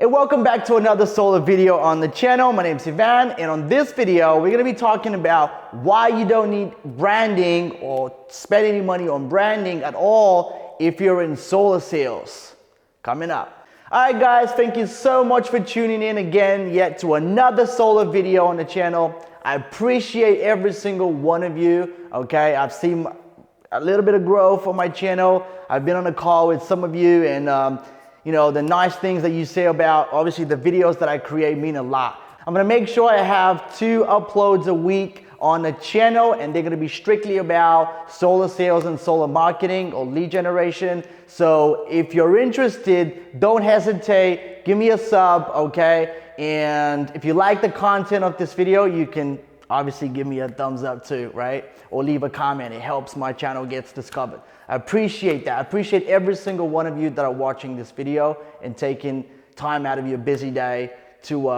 Hey, welcome back to another solar video on the channel. My name is Ivan, and on this video, we're gonna be talking about why you don't need branding or spend any money on branding at all if you're in solar sales. Coming up. All right, guys, thank you so much for tuning in again yet to another solar video on the channel. I appreciate every single one of you, okay? I've seen a little bit of growth on my channel. I've been on a call with some of you, and you know, the nice things that you say about, obviously, the videos that I create mean a lot. I'm gonna make sure I have 2 uploads a week on the channel, and they're gonna be strictly about solar sales and solar marketing or lead generation. So if you're interested, don't hesitate, give me a sub, okay? And if you like the content of this video, you can obviously give me a thumbs up too, right? Or leave a comment. It helps my channel gets discovered. I appreciate that. I appreciate every single one of you that are watching this video and taking time out of your busy day to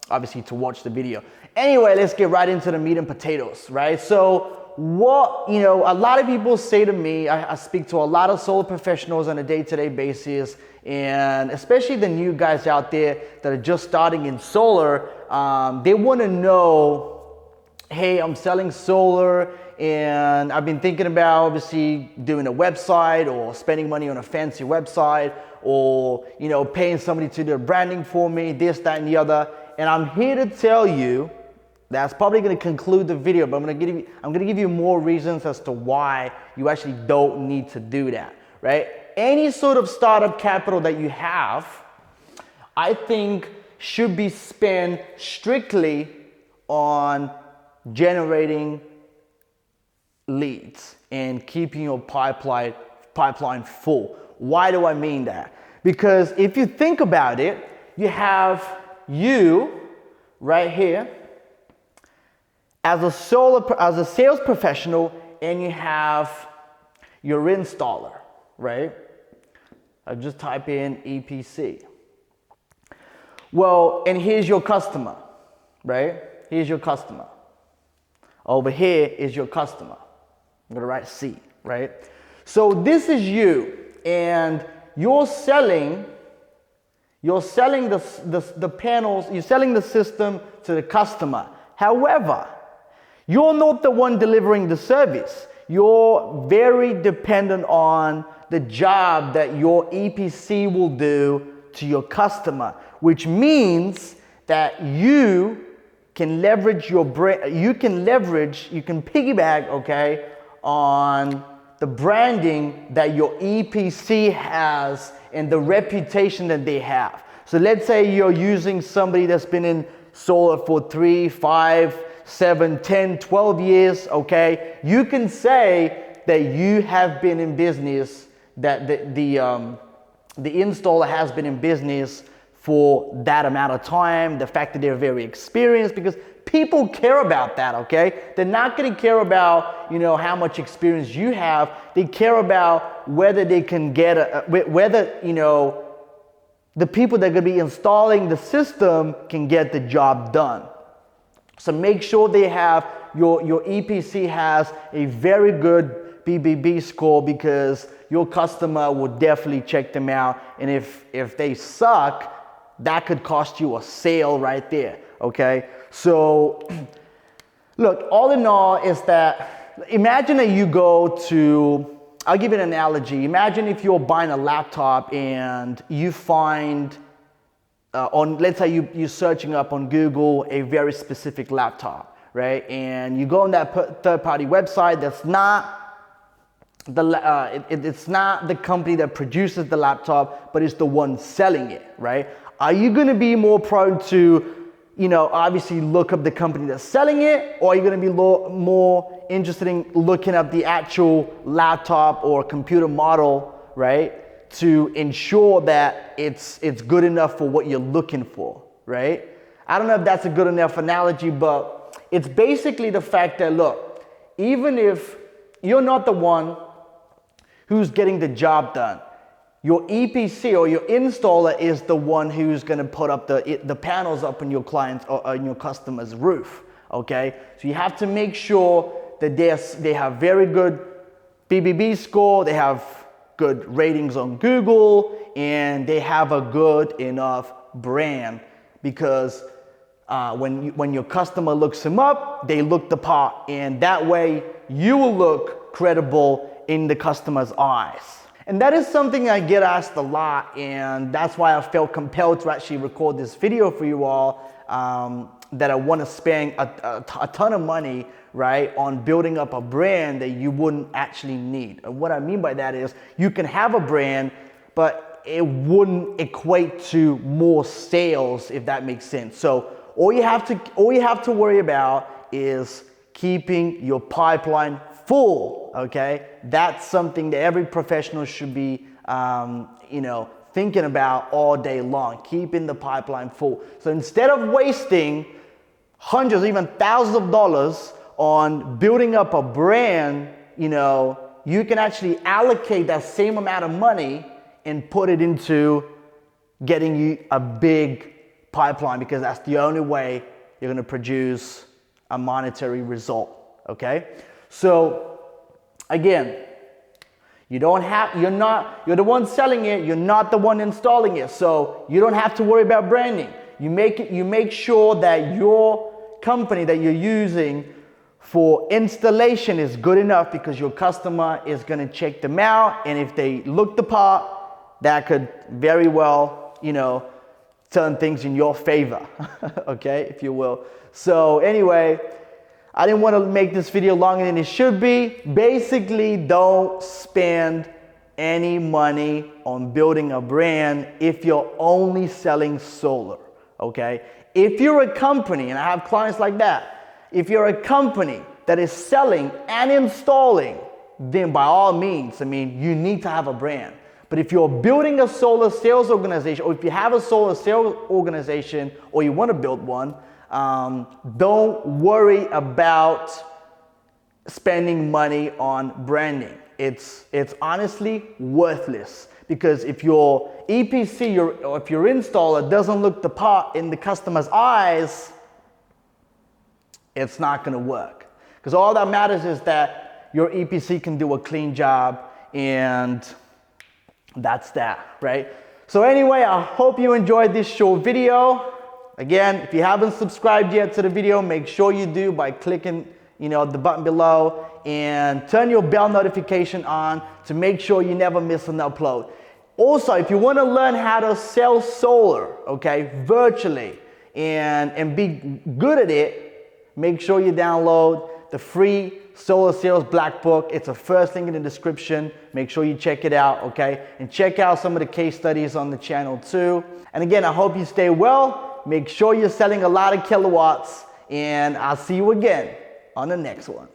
obviously to watch the video. Anyway, let's get right into the meat and potatoes, right? So what, you know, a lot of people say to me, I speak to a lot of solar professionals on a day-to-day basis, and especially the new guys out there that are just starting in solar, they want to know, hey, I'm selling solar and I've been thinking about obviously doing a website or spending money on a fancy website or, you know, paying somebody to do the branding for me, this, that, and the other. And I'm here to tell you, that's probably going to conclude the video, but I'm going to give you more reasons as to why you actually don't need to do that, right? Any sort of startup capital that you have, I think should be spent strictly on generating leads and keeping your pipeline full. Why do I mean that? Because if you think about it, you have you right here as a sales professional, and you have your installer, right? I just type in EPC. Well, and here's your customer, right? Here's your customer. Over here is your customer. I'm gonna write C, right? So this is you, and you're selling the panels, you're selling the system to the customer. However, you're not the one delivering the service. You're very dependent on the job that your EPC will do to your customer, which means that you can leverage your brand, you can piggyback, okay, on the branding that your EPC has and the reputation that they have. So let's say you're using somebody that's been in solar for 3, 5, 7, 10, 12 years, okay? You can say that you have been in business, that the installer has been in business for that amount of time, the fact that they're very experienced, because people care about that, okay? They're not gonna care about, you know, how much experience you have. They care about whether they can get, whether, you know, the people that are gonna be installing the system can get the job done. So make sure they have, your EPC has a very good BBB score, because your customer will definitely check them out. And if they suck, that could cost you a sale right there, okay? So, look, all in all is that, imagine that you go to, I'll give you an analogy. Imagine if you're buying a laptop and you find, let's say you're searching up on Google a very specific laptop, right? And you go on that third-party website that's not it's not the company that produces the laptop, but it's the one selling it, right? Are you going to be more prone to, you know, obviously look up the company that's selling it, or are you going to be more interested in looking up the actual laptop or computer model, right, to ensure that it's good enough for what you're looking for, right? I don't know if that's a good enough analogy, but it's basically the fact that, look, even if you're not the one who's getting the job done, your EPC or your installer is the one who's going to put up the panels up on your client's or on your customer's roof, okay? So you have to make sure that they have very good BBB score, they have good ratings on Google, and they have a good enough brand, because when your customer looks them up, they look the part, and that way you will look credible in the customer's eyes. And that is something I get asked a lot, and that's why I felt compelled to actually record this video for you all, that I want to spend a ton of money, right, on building up a brand that you wouldn't actually need. And what I mean by that is you can have a brand, but it wouldn't equate to more sales, if that makes sense. So all you have to worry about is keeping your pipeline full, okay? That's something that every professional should be, thinking about all day long, keeping the pipeline full. So instead of wasting hundreds, even thousands of dollars on building up a brand, you can actually allocate that same amount of money and put it into getting you a big pipeline, because that's the only way you're gonna produce a monetary result, okay? So again, you're the one selling it, you're not the one installing it. So you don't have to worry about branding. You make sure that your company that you're using for installation is good enough, because your customer is gonna check them out, and if they look the part, that could very well, turn things in your favor, okay, if you will. So anyway, I didn't want to make this video longer than it should be. Basically, don't spend any money on building a brand if you're only selling solar, okay? If you're a company, and I have clients like that, if you're a company that is selling and installing, then by all means, you need to have a brand. But if you're building a solar sales organization, or if you have a solar sales organization, or you want to build one, don't worry about spending money on branding. It's honestly worthless, because if your EPC or if your installer doesn't look the part in the customer's eyes, it's not going to work. Because all that matters is that your EPC can do a clean job, and that's that, right? So anyway, I hope you enjoyed this short video. Again, if you haven't subscribed yet to the video, make sure you do by clicking, the button below, and turn your bell notification on to make sure you never miss an upload. Also, if you want to learn how to sell solar, okay, virtually, and be good at it, make sure you download the free Solar Sales Black Book. It's the first link in the description. Make sure you check it out, okay? And check out some of the case studies on the channel too. And again, I hope you stay well. Make sure you're selling a lot of kilowatts, and I'll see you again on the next one.